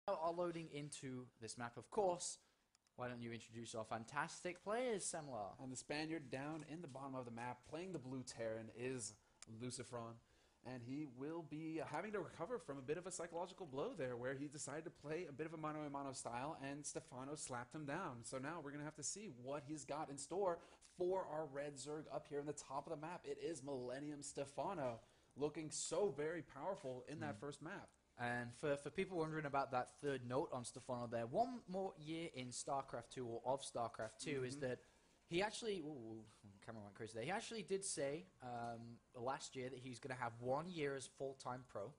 Are loading into this map, of course. Why don't you introduce our fantastic players, Semlar? And the Spaniard down in the bottom of the map, playing the blue Terran, is Luzifron. And he will be having to recover from a bit of a psychological blow there, where he decided to play a bit of a mano-a-mano style, and Stephano slapped him down. So now we're going to have to see what he's got in store for our red Zerg up here in the top of the map. It is Millennium Stephano, looking so very powerful in that first map. And for people wondering about that third note on Stephano there, one more year in StarCraft 2, or of StarCraft 2, is that he actually... Ooh, camera went crazy there. He actually did say last year that he's going to have 1 year as full-time pro.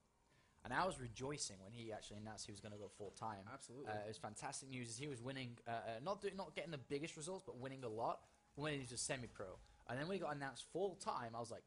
And I was rejoicing when he actually announced he was going to go full-time. Absolutely. It was fantastic news as he was winning, not getting the biggest results, but winning a lot when he was just semi-pro. And then when he got announced full-time, I was like,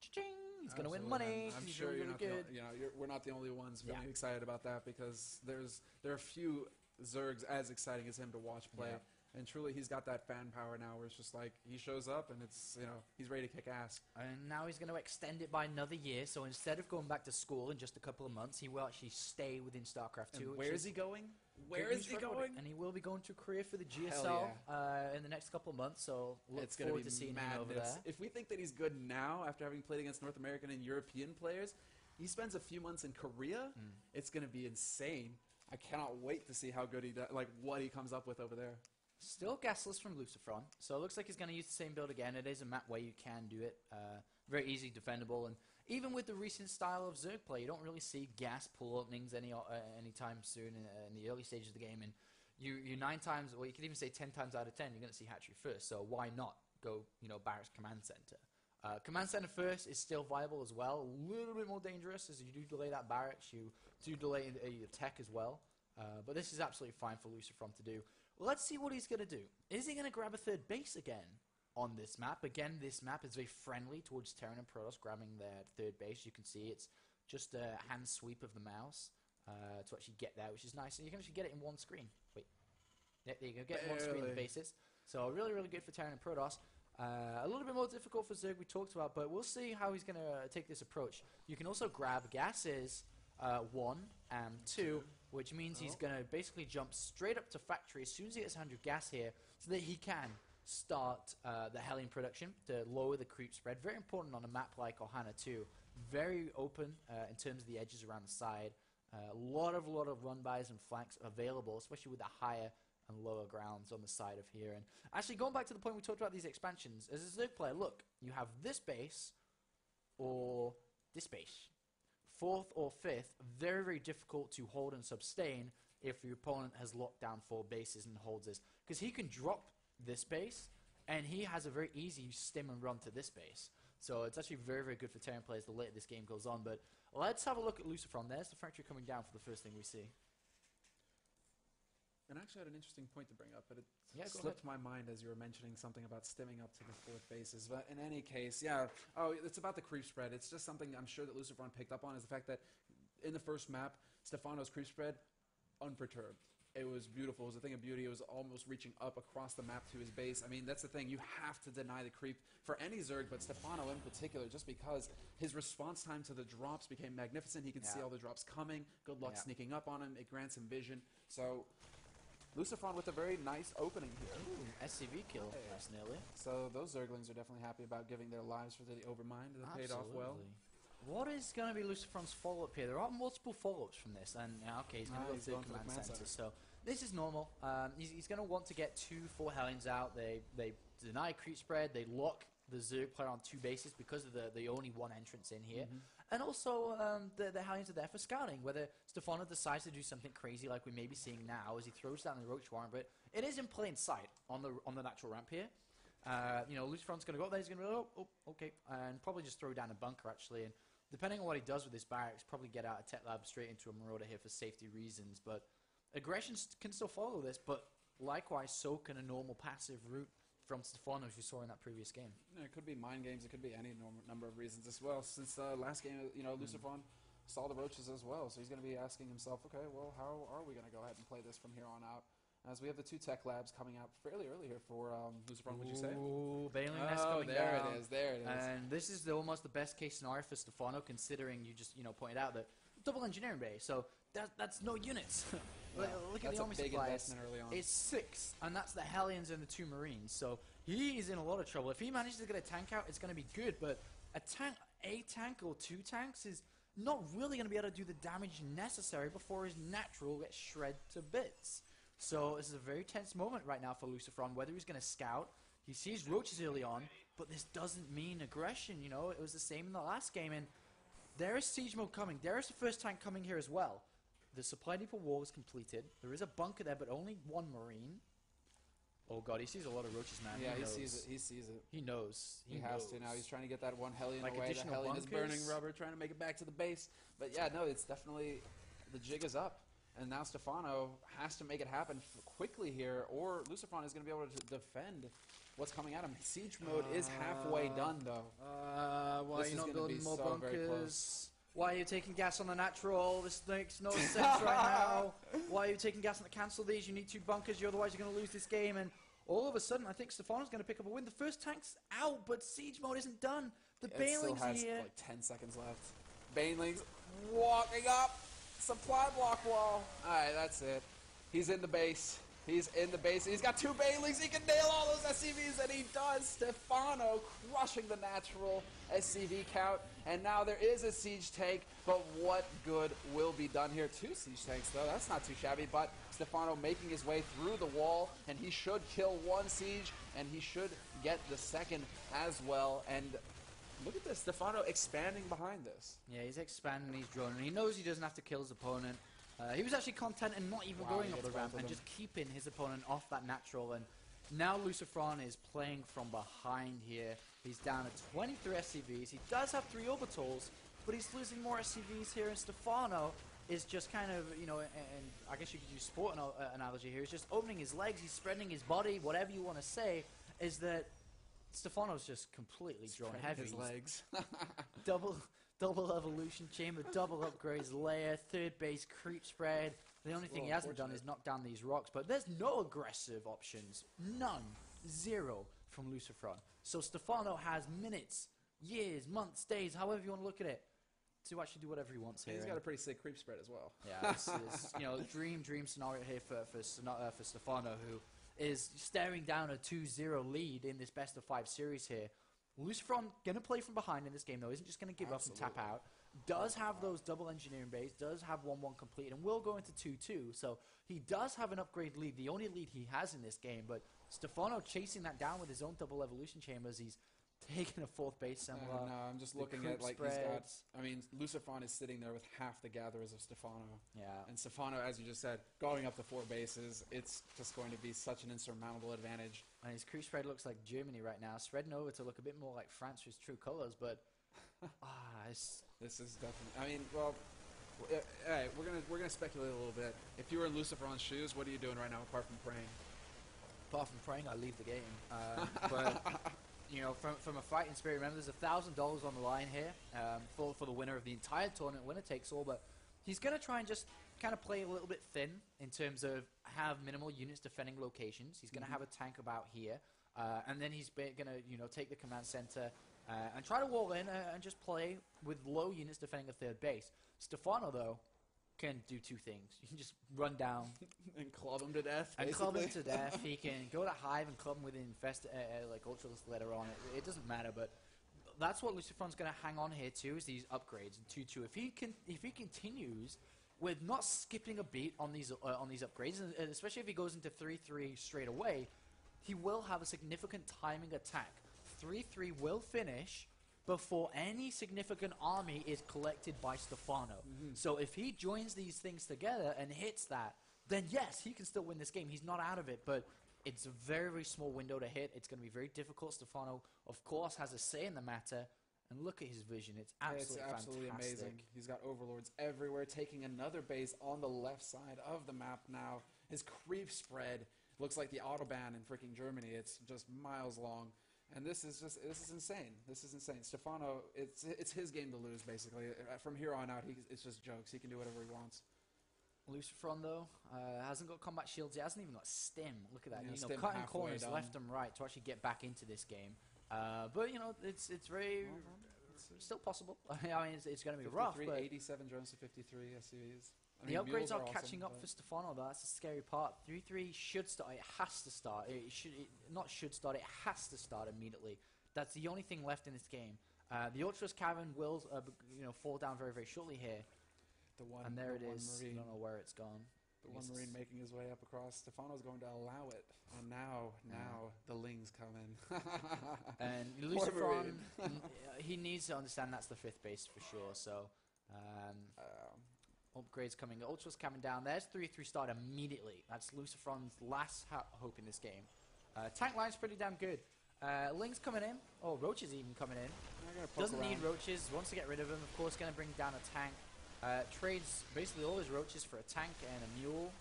cha-ching! He's going to win money. I'm He's sure really, you're really not good. we're not the only ones feeling excited about that, because there are a few Zergs as exciting as him to watch play. Yeah. And truly, he's got that fan power now, where it's just like he shows up and it's he's ready to kick ass. And now he's going to extend it by another year. So instead of going back to school in just a couple of months, he will actually stay within StarCraft 2. And where is he going? Where is he going? And he will be going to Korea for the GSL in the next couple of months. So look forward to seeing him over there. If we think that he's good now, after having played against North American and European players, he spends a few months in Korea. It's going to be insane. I cannot wait to see how good he does, like what he comes up with over there. Still gasless from Luzifron, so it looks like he's going to use the same build again. It is a map where you can do it. Very easy, defendable, and even with the recent style of Zerg play, you don't really see gas pull openings anytime soon in the early stages of the game. And you 9 times, well, you could even say 10 times out of 10, you're going to see hatchery first. So why not go, Barracks Command Center? Command Center first is still viable as well. A little bit more dangerous as you do delay that barracks. You do delay your tech as well. But this is absolutely fine for Luzifron to do. Let's see what he's going to do. Is he going to grab a third base again on this map? Again, this map is very friendly towards Terran and Protoss grabbing their third base. You can see it's just a hand sweep of the mouse to actually get there, which is nice. And you can actually get it in one screen. Wait. There you go. Get one screen of bases. So really, really good for Terran and Protoss. A little bit more difficult for Zerg we talked about, but we'll see how he's going to take this approach. You can also grab gases 1 and 2, which means he's going to basically jump straight up to factory as soon as he gets 100 gas here, so that he can start the Hellion production to lower the creep spread. Very important on a map like Ohana 2. Very open in terms of the edges around the side. A lot of run-bys and flanks available, especially with the higher and lower grounds on the side of here. And actually, going back to the point we talked about these expansions, as a Zerg player, look, you have this base or this base. 4th or 5th, very, very difficult to hold and sustain if your opponent has locked down 4 bases and holds this. Because he can drop this base, and he has a very easy stim and run to this base. So it's actually very, very good for Terran players the later this game goes on. But let's have a look at Luzifron. There's the factory coming down for the first thing we see. And I actually had an interesting point to bring up, but it slipped my mind as you were mentioning something about stimming up to the 4th bases. But in any case, it's about the creep spread. It's just something I'm sure that Luzifron picked up on, is the fact that in the first map, Stephano's creep spread, unperturbed. It was beautiful. It was a thing of beauty. It was almost reaching up across the map to his base. I mean, that's the thing. You have to deny the creep for any Zerg, but Stephano in particular, just because his response time to the drops became magnificent. He could see all the drops coming. Good luck sneaking up on him. It grants him vision. So Luzifron with a very nice opening here. Ooh, SCV kill. Nice, nearly. So those Zerglings are definitely happy about giving their lives for the Overmind. That paid off well. What is going to be Luzifron's follow-up here? There are multiple follow-ups from this, and okay, he's going to go to the command center. So this is normal. He's going to want to get 2 4 Hellions out. They deny creep spread. They lock the Zerg player on 2 bases because of the only 1 entrance in here. And also, the Hellions are there for scouting, whether Stephano decides to do something crazy like we may be seeing now as he throws down the Roach Warren, but it is in plain sight on the natural ramp here. Luzifron's going to go up there, he's going to go, oh, okay, and probably just throw down a bunker, actually, and depending on what he does with this barracks, probably get out of Tech Lab straight into a Marauder here for safety reasons, but aggression can still follow this, but likewise, so can a normal passive route from Stephano, as you saw in that previous game. It could be mind games, it could be any number of reasons as well. Since the last game, Luzifron saw the roaches as well, so he's going to be asking himself, okay, well, how are we going to go ahead and play this from here on out? As we have the 2 tech labs coming out fairly early here for Luzifron, would you say? Ooh, Baneling Nest coming down. There it is. And this is almost the best case scenario for Stephano, considering you just pointed out that double engineering bay. So that's no units. Yeah. Look at That's the a army big supplies. investment early on. It's 6, and that's the Hellions and the 2 Marines. So he is in a lot of trouble. If he manages to get a tank out, it's going to be good. But a tank or 2 tanks is not really going to be able to do the damage necessary before his natural gets shredded to bits. So this is a very tense moment right now for Luzifron, whether he's going to scout. He sees roaches early on, but this doesn't mean aggression, you know. It was the same in the last game, and there is siege mode coming. There is the first tank coming here as well. The supply depot wall is completed. There is a bunker there, but only 1 Marine. Oh god, he sees a lot of roaches, man. Yeah, he sees it. He sees it. He knows. He has to now. He's trying to get that 1 Hellion Like away. The additional Hellion is bunkers? burning rubber, trying to make it back to the base. But yeah, no, it's definitely the jig is up, and now Stephano has to make it happen quickly here, or Luzifron is going to be able to defend what's coming at him. Siege mode is halfway done, though. Why are This you is not gonna building be more so very bunkers? close. Why are you taking gas on the natural? This makes no sense right now. Why are you taking gas on the cancel these? You need 2 bunkers, otherwise you're going to lose this game. And all of a sudden, I think Stephano's going to pick up a win. The first tank's out, but siege mode isn't done. The It still Baneling's has here. like 10 seconds left. Baneling's walking up. Supply block wall. Alright, that's it. He's in the base. He's in the base. He's got 2 Banelings. He can nail all those SCVs, and he does. Stephano crushing the natural SCV count. And now there is a siege tank, but what good will be done here? 2 siege tanks, though. That's not too shabby, but Stephano making his way through the wall, and he should kill 1 siege, and he should get the second as well. And look at this. Stephano expanding behind this. Yeah, he's expanding his drone, and he knows he doesn't have to kill his opponent. He was actually content in not even Wow, going he up the gets ramp both of and them. just keeping his opponent off that natural. And now Luzifron is playing from behind here. He's down to 23 SCVs. He does have 3 orbitals, but he's losing more SCVs here. And Stephano is just kind of, you know, and I guess you could use sport analogy here. He's just opening his legs. He's spreading his body. Whatever you want to say is that Stephano's just completely drone heavy. His legs. Double evolution chamber, double upgrades layer, 3rd base creep spread. The only thing he hasn't done is knock down these rocks, but there's no aggressive options. None. 0 from Luzifron. So Stephano has minutes, years, months, days, however you want to look at it, to actually do whatever he wants here. He's got a pretty sick creep spread as well. Yeah, it's you know, dream scenario here for Stephano, who is staring down a 2-0 lead in this best of 5 series here. Luzifron going to play from behind in this game, though. Isn't just going to give up and tap out. Does have those double engineering bays. Does have 1-1 complete, and will go into 2-2. So he does have an upgrade lead, the only lead he has in this game. But Stephano chasing that down with his own double evolution chambers. He's taking a 4th base similar. No, I'm just looking at, like, he's got... I mean, Luzifron is sitting there with half the gatherers of Stephano. Yeah. And Stephano, as you just said, going up the 4 bases, it's just going to be such an insurmountable advantage. And his crew spread looks like Germany right now, spreading over to look a bit more like France with true colors, but This is definitely... I mean, well... All right, we're gonna speculate a little bit. If you were in Lucifron's shoes, what are you doing right now apart from praying? apart from praying, I leave the game. But you know, from a fighting spirit, remember there's $1,000 on the line here for the winner of the entire tournament, winner takes all. But he's gonna try and just kind of play a little bit thin in terms of have minimal units defending locations. He's gonna have a tank about here, and then he's gonna take the command center and try to wall in and just play with low units defending a third base. Stephano though can do two things. You can just run down and club him to death. and club him to death. He can go to Hive and club him with like Ultralisk later on. It doesn't matter, but that's what Luzifron's going to hang on here too, is these upgrades in 2-2. If he continues with not skipping a beat on these upgrades, and especially if he goes into 3-3 straight away, he will have a significant timing attack. 3-3 will finish before any significant army is collected by Stephano. So if he joins these things together and hits that, then yes, he can still win this game. He's not out of it, but it's a very, very small window to hit. It's going to be very difficult. Stephano, of course, has a say in the matter. And look at his vision. It's absolutely fantastic. Amazing. He's got overlords everywhere, taking another base on the left side of the map now. His creep spread looks like the Autobahn in freaking Germany. It's just miles long. And this is insane. This is insane. Stephano, it's his game to lose, basically. From here on out, it's just jokes. He can do whatever he wants. Luzifron, though, hasn't got combat shields. He hasn't even got stim. Look at that. Yeah, You know, stim cutting halfway corners done. left and right to actually get back into this game. But, you know, it's very... still possible. I mean, it's going to be rough, but... 87 drones to 53 SUVs. I The mean, mules upgrades are awesome, catching up but- for Stephano, though. That's the scary part. 3-3 should start. It has to start. Not should start. It has to start immediately. That's the only thing left in this game. The Ultras Cavern will, fall down very, very shortly here. And there it is. I don't know where it's gone. The one Marine making his way up across. Stephano's going to allow it. And now the Lings come in. And Luzifron, he needs to understand that's the 5th base for sure. So, upgrades coming. The Ultras coming down. There's 3-3 start immediately. That's Luzifron's last hope in this game. Tank line's pretty damn good. Lings coming in. Oh, Roaches even coming in. Doesn't need Roaches. Wants to get rid of them. Of course, going to bring down a tank. Trades basically all his Roaches for a tank and a mule.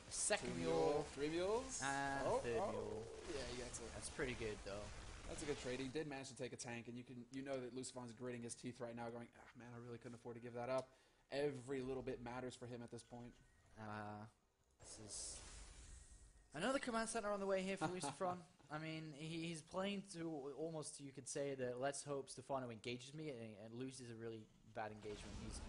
A second mule. 3 mules. And a third mule. Yeah, he gets it. That's pretty good, though. That's a good trade. He did manage to take a tank, and you know that Lucifon's gritting his teeth right now, going, man, I really couldn't afford to give that up. Every little bit matters for him at this point. This is another command center on the way here for Luzifron. I mean, he's playing to almost, you could say, that let's hope Stephano engages me and loses a really bad engagement. He's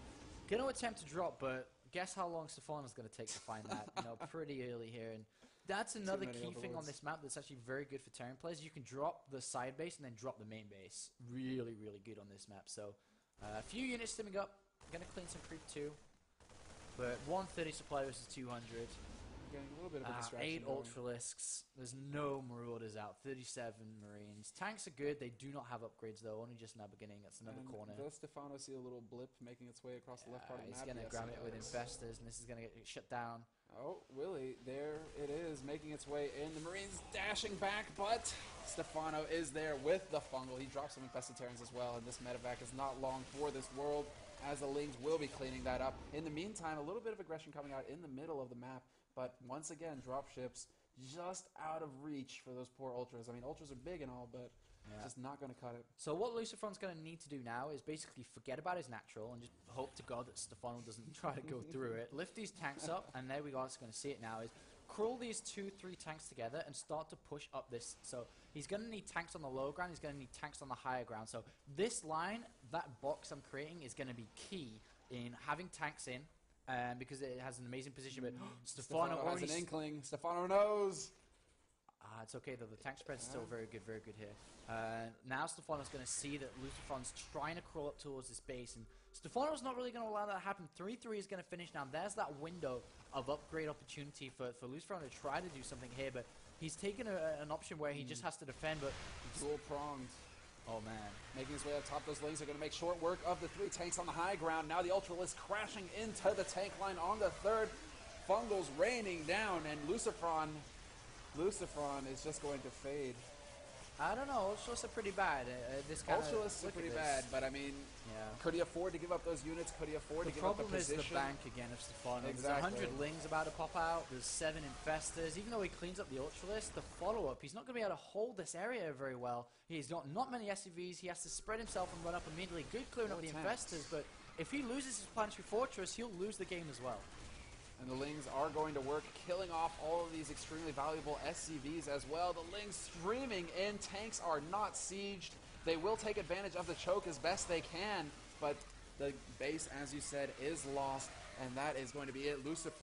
going to attempt to drop, but guess how long Stephano's going to take to find that, pretty early here. And that's another key thing on this map that's actually very good for Terran players. You can drop the side base and then drop the main base. Really, really good on this map. So, a few units stimming up. Going to clean some creep too. But 130 supply versus 200. Getting a little bit of a distraction. 8 Ultralisks. There's no Marauders out. 37 Marines. Tanks are good. They do not have upgrades though. Only just now beginning. That's another corner. Does Stephano see a little blip making its way across the left part of the map? He's going to grab it with Infestors, and this is going to get shut down. Oh, Willie, there it is, making its way in. The Marines dashing back, but Stephano is there with the fungal. He drops some Infested Terrans as well, and this medevac is not long for this world, as the Lings will be cleaning that up. In the meantime, a little bit of aggression coming out in the middle of the map, but once again, dropships just out of reach for those poor Ultras. I mean, Ultras are big and all, but just not going to cut it. So what Luzifron's going to need to do now is basically forget about his natural and just hope to God that Stephano doesn't try to go through it. Lift these tanks up, and there we go. It's going to see it now. Is crawl these 2-3 tanks together and start to push up this. So he's going to need tanks on the low ground. He's going to need tanks on the higher ground. So this line, that box I'm creating, is going to be key in having tanks in. Because it has an amazing position, but Stephano has an inkling. Stephano knows. It's okay though. The tank spread's still very good here. Now Stephano's going to see that Luzifron's trying to crawl up towards this base, and Stephano's not really going to allow that to happen. 3-3 is going to finish now. There's that window of upgrade opportunity for Luzifron to try to do something here, but he's taken an option where he just has to defend, but dual pronged. Oh man. Making his way up top, those Lings are going to make short work of the 3 tanks on the high ground. Now the Ultralisk crashing into the tank line on the 3rd. Fungals raining down, and Luzifron is just going to fade. I don't know. Ultralisks are pretty bad. Ultralisks are pretty bad, but I mean, could he afford to give up those units? Could he afford to give up the position? The problem is the bank again of Stephano. Exactly. There's 100 Lings about to pop out. There's 7 Infestors. Even though he cleans up the Ultralist, the follow-up, he's not going to be able to hold this area very well. He's got not many SCVs. He has to spread himself and run up immediately. Good clearing up the Infestors, but if he loses his Planetary Fortress, he'll lose the game as well. And the Lings are going to work, killing off all of these extremely valuable SCVs as well. The Lings streaming in. Tanks are not sieged. They will take advantage of the choke as best they can, but the base, as you said, is lost, and that is going to be it. Luzifron